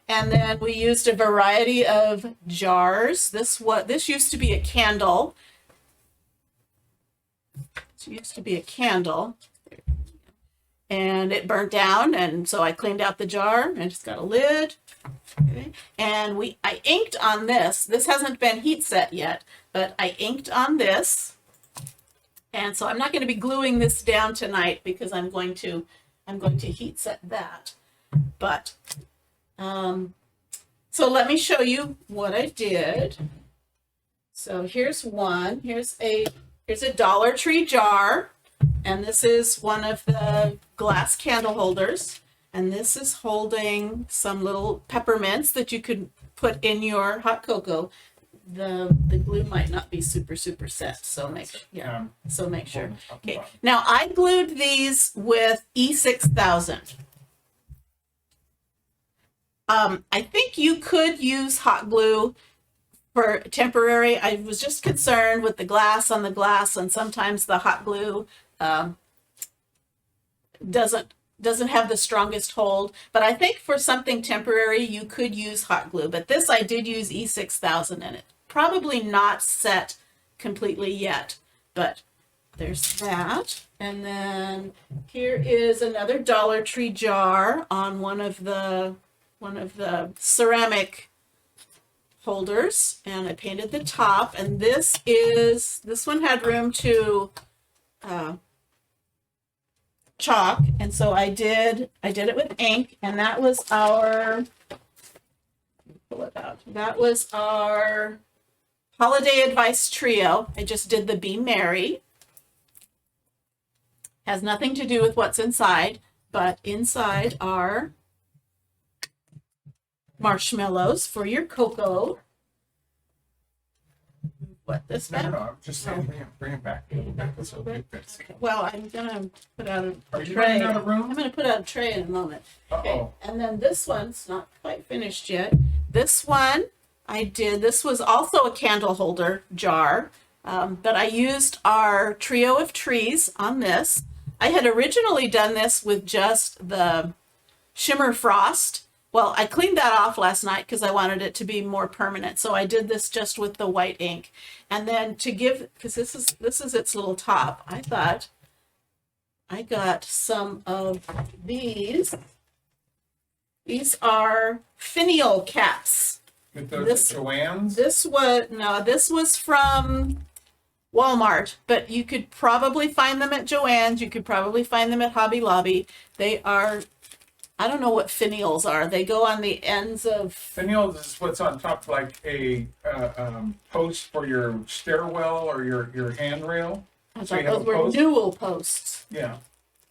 Speaker 1: And then we used a variety of jars. This used to be a candle. This used to be a candle. And it burnt down, and so I cleaned out the jar and just got a lid. Okay. And I inked on this. This hasn't been heat set yet, but I inked on this. And so I'm not going to be gluing this down tonight because I'm going to heat set that. But so let me show you what I did. So here's one. Here's a Dollar Tree jar. And this is one of the glass candle holders. And this is holding some little peppermints that you could put in your hot cocoa. The glue might not be super set, so make sure. Okay. Now I glued these with E6000. I think you could use hot glue for temporary. I was just concerned with the glass on the glass, and sometimes the hot glue doesn't have the strongest hold, but I think for something temporary you could use hot glue. But this I did use E6000 in it. Probably not set completely yet, but there's that. And then here is another Dollar Tree jar on one of the ceramic holders, and I painted the top. And this one had room to chalk, and so I did it with ink, and that was our, pull it out, that was our Holiday Advice Trio. I just did the Be Merry. Has nothing to do with what's inside, but inside are marshmallows for your cocoa. What, this back?
Speaker 2: No, I'm just saying, bring it back.
Speaker 1: Okay. Well, I'm gonna put out a
Speaker 2: Are you
Speaker 1: tray.
Speaker 2: running out of room?
Speaker 1: I'm gonna put out a tray in a moment. Okay.
Speaker 2: Uh-oh.
Speaker 1: And then this one's not quite finished yet. This one this was also a candle holder jar, but I used our Trio of Trees on this. I had originally done this with just the shimmer frost. Well, I cleaned that off last night because I wanted it to be more permanent. So I did this just with the white ink. And then because this is its little top, I thought I got some of these. These are Finial Caps.
Speaker 2: With those Joann's?
Speaker 1: This was from Walmart, but you could probably find them at Joann's. You could probably find them at Hobby Lobby. They are, I don't know what finials are. They go on the ends of...
Speaker 2: Finials is what's on top, like a post for your stairwell or your handrail.
Speaker 1: I thought those were newel posts.
Speaker 2: Yeah.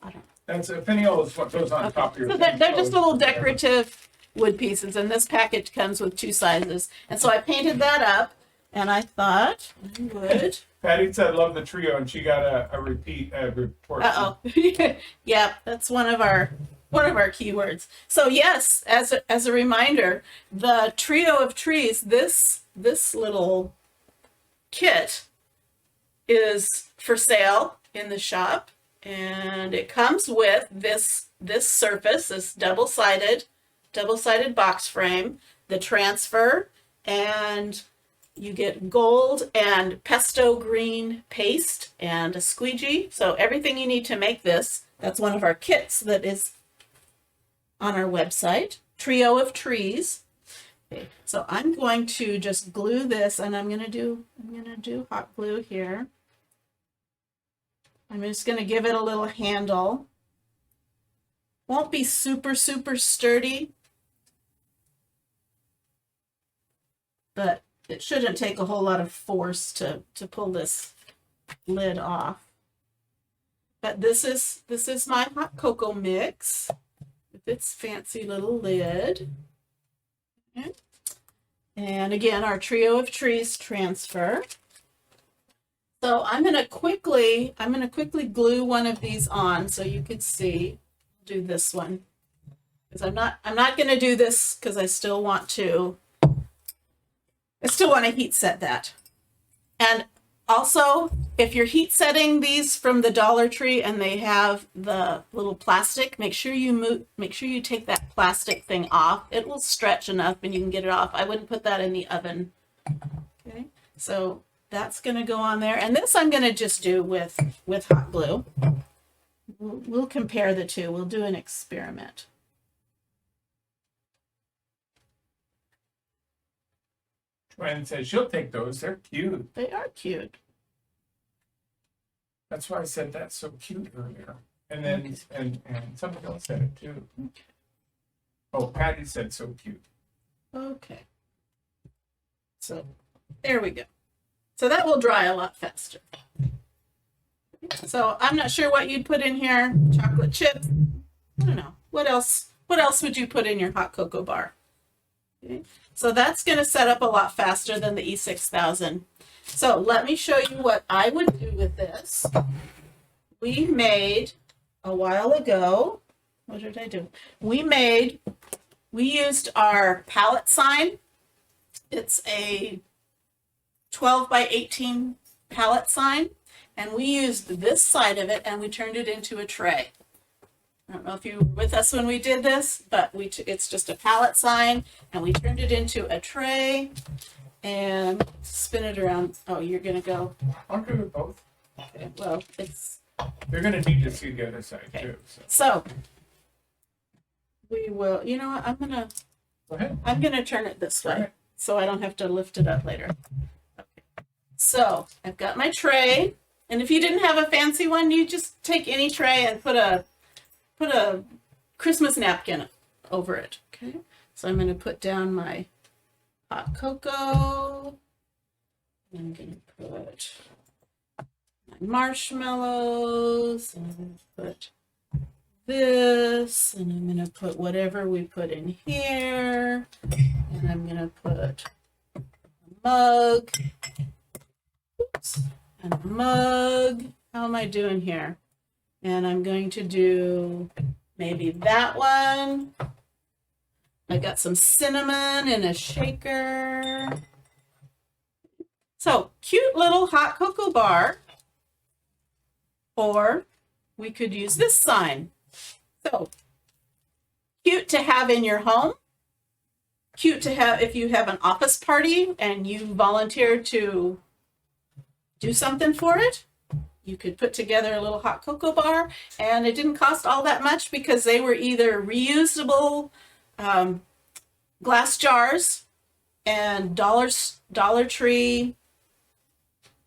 Speaker 1: I don't know.
Speaker 2: That's a finial is what goes on top of your...
Speaker 1: So they're just little decorative wood pieces, and this package comes with 2 sizes. And so I painted that up, and I thought I would...
Speaker 2: Patty said love the trio, and she got a report.
Speaker 1: Uh-oh. Yeah, that's one of our keywords. So yes, as a reminder, the Trio of Trees, this little kit is for sale in the shop, and it comes with this surface, this double-sided box frame, the transfer, and you get gold and pesto green paste and a squeegee. So everything you need to make this. That's one of our kits that is on our website, Trio of Trees. Okay, so I'm going to just glue this, and I'm gonna do hot glue here. I'm just gonna give it a little handle. Won't be super sturdy, but it shouldn't take a whole lot of force to pull this lid off. But this is my hot cocoa mix with its fancy little lid. Okay. And again, our Trio of Trees transfer. So I'm gonna quickly glue one of these on so you can see. Do this one because I'm not gonna do this because I still want to heat set that. And also, if you're heat setting these from the Dollar Tree and they have the little plastic, make sure you take that plastic thing off. It will stretch enough and you can get it off. I wouldn't put that in the oven. Okay, so that's gonna go on there. And this I'm gonna just do with hot glue. We'll compare the two. We'll do an experiment.
Speaker 2: Joanne says she'll take those. They're cute.
Speaker 1: They are cute.
Speaker 2: That's why I said that's so cute earlier. And then and somebody else said it too.
Speaker 1: Okay.
Speaker 2: Oh, Patty said so cute.
Speaker 1: Okay. So there we go. So that will dry a lot faster. So I'm not sure what you'd put in here. Chocolate chips. I don't know. What else would you put in your hot cocoa bar? Okay. So that's going to set up a lot faster than the E6000. So let me show you what I would do with this. We made a while ago, what did I do? We used our palette sign. It's a 12 by 18 palette sign. And we used this side of it and we turned it into a tray. I don't know if you were with us when we did this, but it's just a palette sign and we turned it into a tray and spin it around. Oh, you're gonna go?
Speaker 2: I'll do it both.
Speaker 1: Okay, well,
Speaker 2: They're gonna need to see the other side too.
Speaker 1: So we will, you know what,
Speaker 2: Go ahead.
Speaker 1: I'm gonna turn it this way
Speaker 2: Right.
Speaker 1: so I don't have to lift it up later. Okay. So I've got my tray. And if you didn't have a fancy one, you just take any tray and put a Christmas napkin over it. Okay. So I'm going to put down my hot cocoa. I'm going to put my marshmallows. And I'm going to put this. And I'm going to put whatever we put in here. And I'm going to put a mug. Oops. And a mug. How am I doing here? And I'm going to do maybe that one. I got some cinnamon in a shaker. So cute little hot cocoa bar. Or we could use this sign. So cute to have in your home. Cute to have if you have an office party and you volunteer to do something for it. You could put together a little hot cocoa bar, and it didn't cost all that much because they were either reusable glass jars and Dollar Tree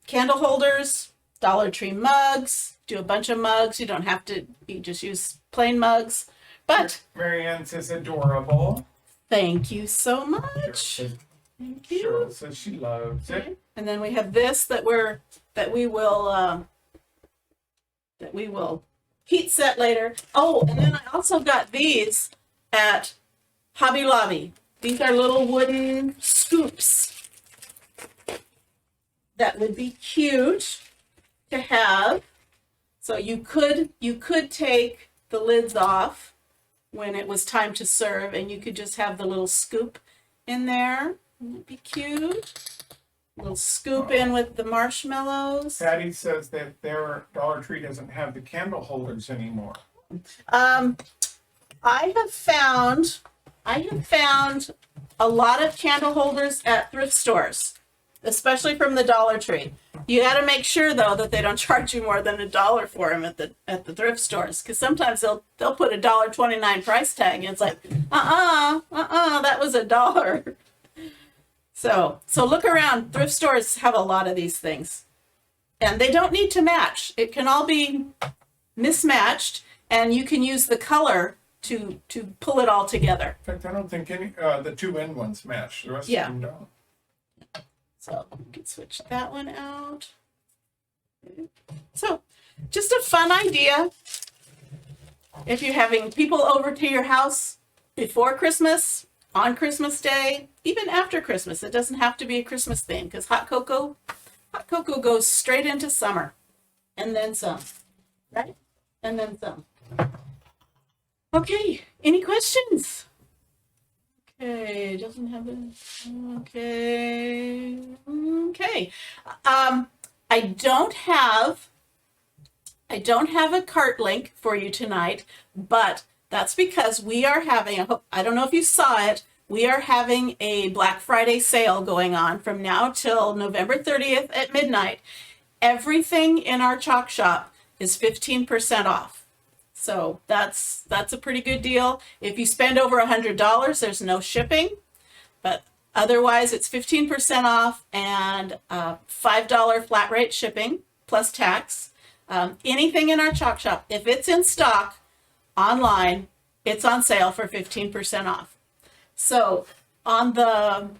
Speaker 1: candle holders, Dollar Tree mugs. Do a bunch of mugs. You don't have to, you just use plain mugs. But
Speaker 2: Marianne says adorable.
Speaker 1: thank you so much. Thank you.
Speaker 2: Cheryl says she loves it.
Speaker 1: And then we have this that we will heat set later. Oh, and then I also got these at Hobby Lobby. These are little wooden scoops that would be cute to have. So you could take the lids off when it was time to serve, and you could just have the little scoop in there. Wouldn't it be cute? little scoop in with the marshmallows.
Speaker 2: Patty says that their Dollar Tree doesn't have the candle holders anymore.
Speaker 1: I have found a lot of candle holders at thrift stores, especially from the Dollar Tree. You got to make sure though that they don't charge you more than $1 for them at the thrift stores, because sometimes they'll put $1.29 price tag, and it's like, that was $1. So look around. Thrift stores have a lot of these things, and they don't need to match. It can all be mismatched, and you can use the color to pull it all together.
Speaker 2: In fact, I don't think any the two end ones match. The rest
Speaker 1: Yeah.
Speaker 2: of them don't.
Speaker 1: So we can switch that one out. So just a fun idea. If you're having people over to your house before Christmas, on Christmas Day, even after Christmas, it doesn't have to be a Christmas theme, because hot cocoa goes straight into summer, and then some, right? And then some. Okay, any questions? Okay, doesn't have it. Okay. I don't have a cart link for you tonight, but that's because we are having I don't know if you saw it. We are having a Black Friday sale going on from now till November 30th at midnight. Everything in our chalk shop is 15% off. So that's a pretty good deal. If you spend over $100, there's no shipping, but otherwise it's 15% off and $5 flat rate shipping plus tax. Anything in our chalk shop, if it's in stock online, it's on sale for 15% off. So on the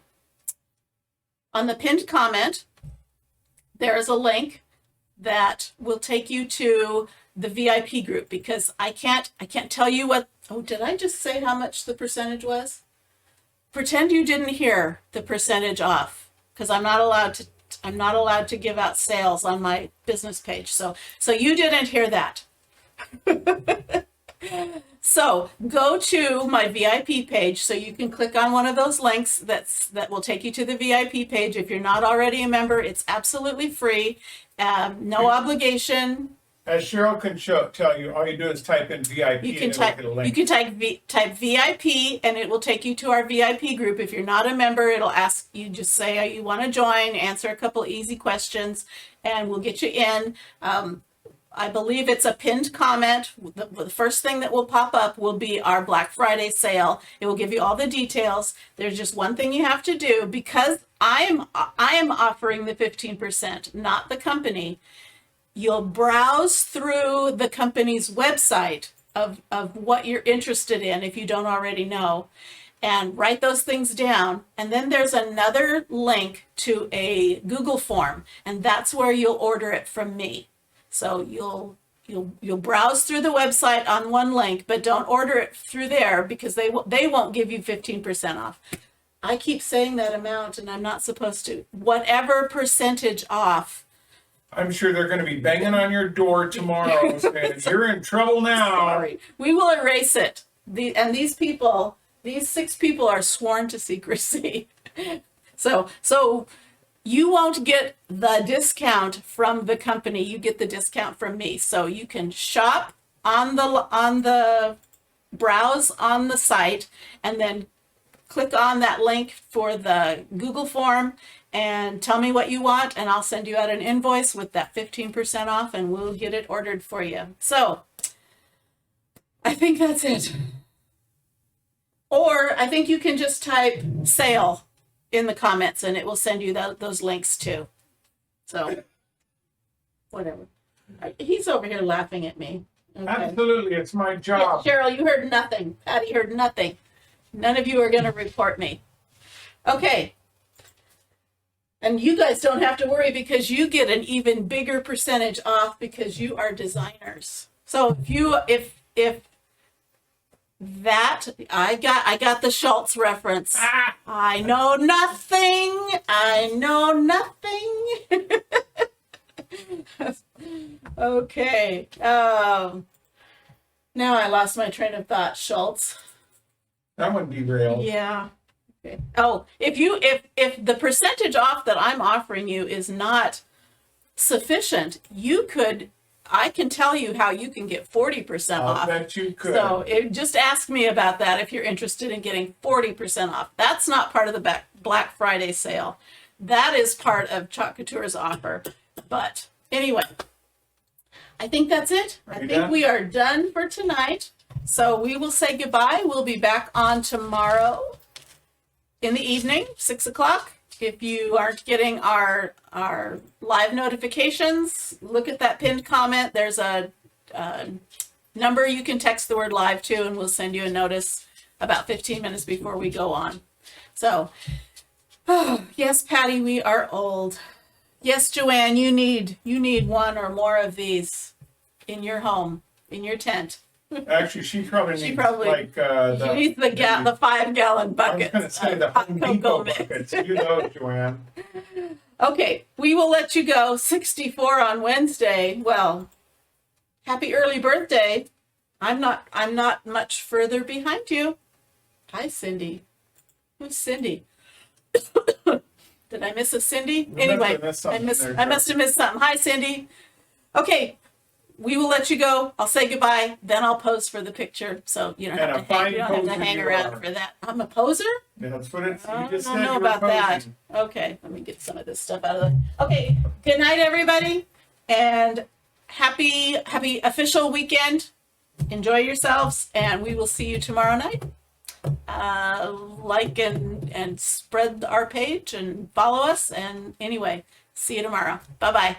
Speaker 1: pinned comment, there is a link that will take you to the VIP group, because I can't tell you what. Oh, did I just say how much the percentage was? Pretend you didn't hear the percentage off, because I'm not allowed to give out sales on my business page. So you didn't hear that. So go to my VIP page, so you can click on one of those links that will take you to the VIP page. If you're not already a member, it's absolutely free, no obligation.
Speaker 2: As Cheryl can tell you, all you do is type in VIP.
Speaker 1: You can type VIP, and it will take you to our VIP group. If you're not a member, it'll ask you, just say you want to join, answer a couple easy questions, and we'll get you in. I believe it's a pinned comment. The first thing that will pop up will be our Black Friday sale. It will give you all the details. There's just one thing you have to do, because I am offering the 15%, not the company. You'll browse through the company's website of what you're interested in, if you don't already know, and write those things down. And then there's another link to a Google form, and that's where you'll order it from me. So you'll browse through the website on one link, but don't order it through there, because they won't give you 15% off. I keep saying that amount, and I'm not supposed to. Whatever percentage off.
Speaker 2: I'm sure they're going to be banging on your door tomorrow saying, you're in trouble now.
Speaker 1: Sorry. We will erase it. These 6 people are sworn to secrecy. So you won't get the discount from the company. You get the discount from me. So you can shop on the browse on the site, and then click on that link for the Google form and tell me what you want, and I'll send you out an invoice with that 15% off, and we'll get it ordered for you. So I think that's it. Or I think you can just type sale in the comments, and it will send you those links too. So whatever. He's over here laughing at me. Okay.
Speaker 2: Absolutely, it's my job.
Speaker 1: Yeah, Cheryl, you heard nothing. Patty heard nothing. None of you are going to report me. Okay. And you guys don't have to worry, because you get an even bigger percentage off because you are designers. So if that, I got the Schultz reference. I know nothing. Okay. Now I lost my train of thought. Schultz.
Speaker 2: That one derailed.
Speaker 1: Yeah. Okay. Oh, if the percentage off that I'm offering you is not sufficient, I can tell you how you can get 40%
Speaker 2: I'll
Speaker 1: off.
Speaker 2: bet you could.
Speaker 1: So just ask me about that if you're interested in getting 40% off. That's not part of the Black Friday sale. That is part of Chalk Couture's offer. But anyway, I think that's it. I think
Speaker 2: done?
Speaker 1: we are done for tonight. So we will say goodbye. We'll be back on tomorrow in the evening, 6 o'clock. If you aren't getting our live notifications, look at that pinned comment. There's a number you can text the word live to, and we'll send you a notice about 15 minutes before we go on. So, yes, Patty, we are old. Yes, Joanne, you need one or more of these in your home, in your tent.
Speaker 2: Actually, she probably needs
Speaker 1: She needs the 5-gallon bucket.
Speaker 2: I was going to say the Home Depot buckets. You know, Joanne.
Speaker 1: Okay, we will let you go. 64 on Wednesday. Well, happy early birthday. I'm not much further behind you. Hi, Cindy. Who's Cindy? Did I miss a Cindy? Anyway, I must have missed something. Hi, Cindy. Okay, we will let you go. I'll say goodbye, then I'll pose for the picture, so you don't have to hang around for that. I'm a poser?
Speaker 2: Yeah, that's what it's.
Speaker 1: I don't know about that. Okay, let me get some of this stuff out of the. Okay, good night, everybody, and happy official weekend. Enjoy yourselves, and we will see you tomorrow night. Like and spread our page and follow us. And anyway, see you tomorrow. Bye bye.